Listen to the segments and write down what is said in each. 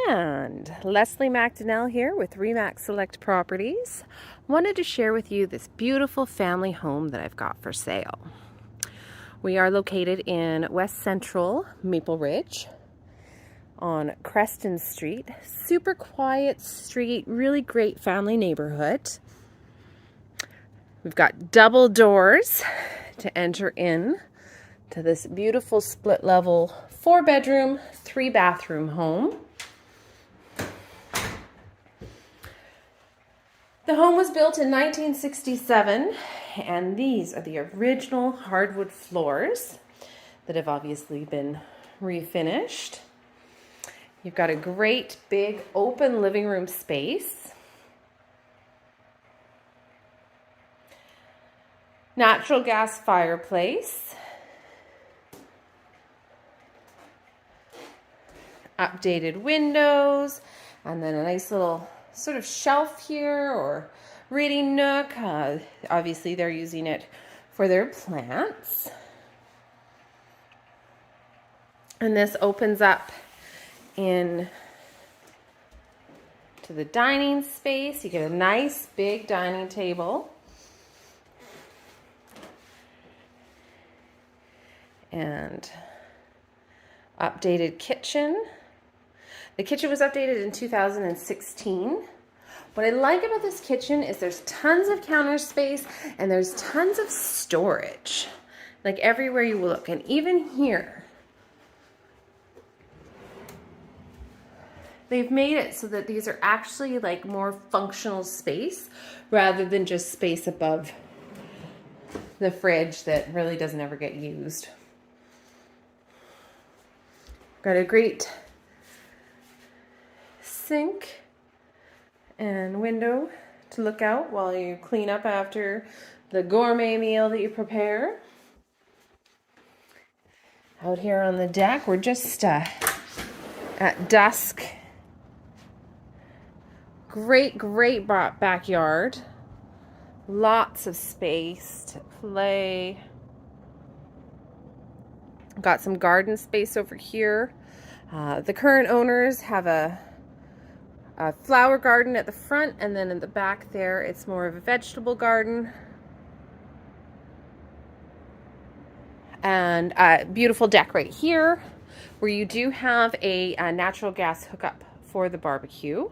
And Leslie McDonnell here with Remax Select Properties. Wanted to share with you this beautiful family home that I've got for sale. We are located in West Central Maple Ridge on Creston Street. Super quiet street, really great family neighborhood. We've got double doors to enter in to this beautiful split level 4-bedroom, 3-bathroom home. The home was built in 1967, and these are the original hardwood floors that have obviously been refinished. You've got a great big open living room space. Natural gas fireplace. Updated windows, and then a nice little sort of shelf here or reading nook. Obviously they're using it for their plants. And this opens up in to the dining space. You get a nice big dining table. And updated kitchen. The kitchen was updated in 2016. What I like about this kitchen is there's tons of counter space and there's tons of storage, like everywhere you look. And even here, they've made it so that these are actually like more functional space rather than just space above the fridge that really doesn't ever get used. Got a great sink and window to look out while you clean up after the gourmet meal that you prepare. Out here on the deck, we're just at dusk. Great backyard. Lots of space to play. Got some garden space over here. The current owners have a flower garden at the front, and then in the back there it's more of a vegetable garden. And a beautiful deck right here where you do have a natural gas hookup for the barbecue.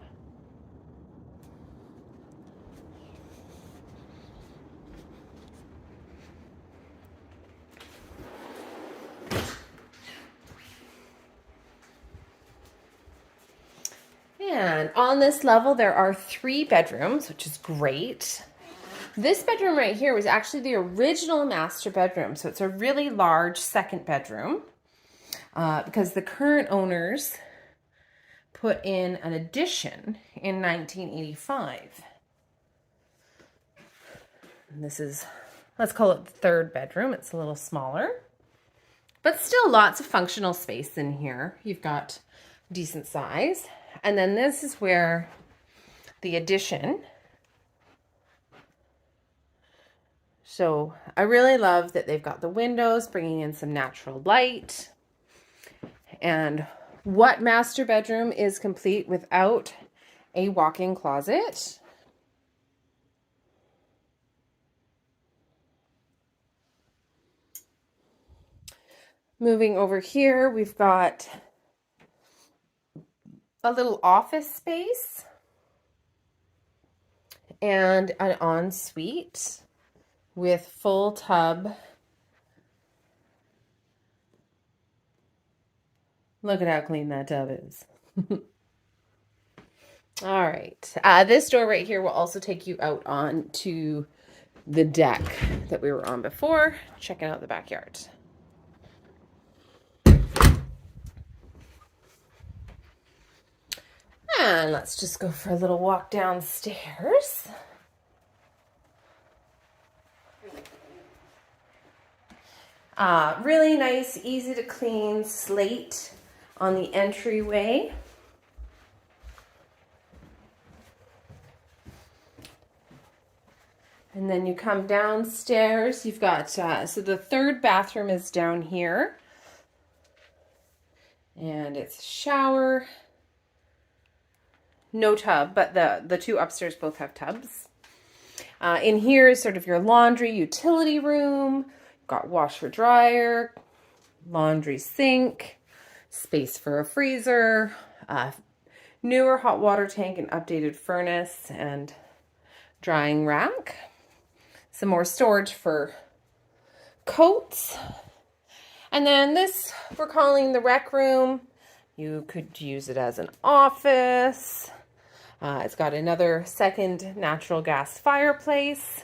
And on this level, there are 3 bedrooms, which is great. This bedroom right here was actually the original master bedroom. So it's a really large second bedroom because the current owners put in an addition in 1985. And this is, let's call it the 3rd bedroom. It's a little smaller, but still lots of functional space in here. You've got decent size. And then this is where the addition. So I really love that they've got the windows bringing in some natural light. And what master bedroom is complete without a walk-in closet? Moving over here, we've got a little office space and an ensuite with full tub. Look at how clean that tub is. All right. This door right here will also take you out onto the deck that we were on before, checking out the backyard. And let's just go for a little walk downstairs. Really nice, easy to clean slate on the entryway. And then you come downstairs, you've got, so the 3rd bathroom is down here. And it's a shower, no tub, but the two upstairs both have tubs. In here is sort of your laundry utility room. Got washer dryer, laundry sink, space for a freezer, newer hot water tank, and updated furnace and drying rack. Some more storage for coats. And then this we're calling the rec room. You could use it as an office. It's got another second natural gas fireplace.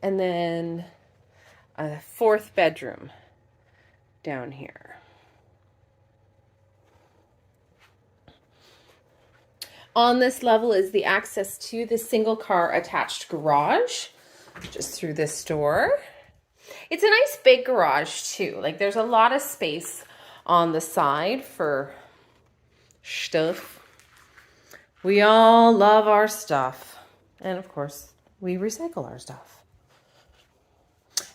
And then a fourth bedroom down here. On this level is the access to the single car attached garage, just through this door. It's a nice big garage too. Like there's a lot of space on the side for stuff. We all love our stuff. And of course, we recycle our stuff.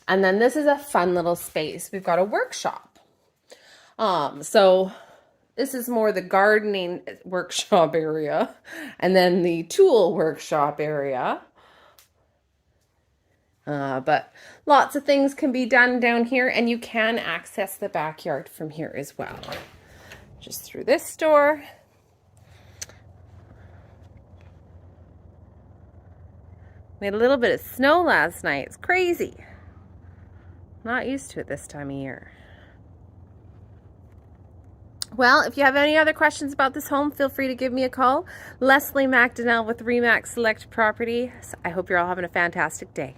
And then this is a fun little space. We've got a workshop. So this is more the gardening workshop area. And then the tool workshop area. But lots of things can be done down here, and you can access the backyard from here as well. Just through this door. We had a little bit of snow last night. It's crazy. Not used to it this time of year. Well, if you have any other questions about this home, feel free to give me a call. Leslie McDonnell with RE/MAX Select Properties. I hope you're all having a fantastic day.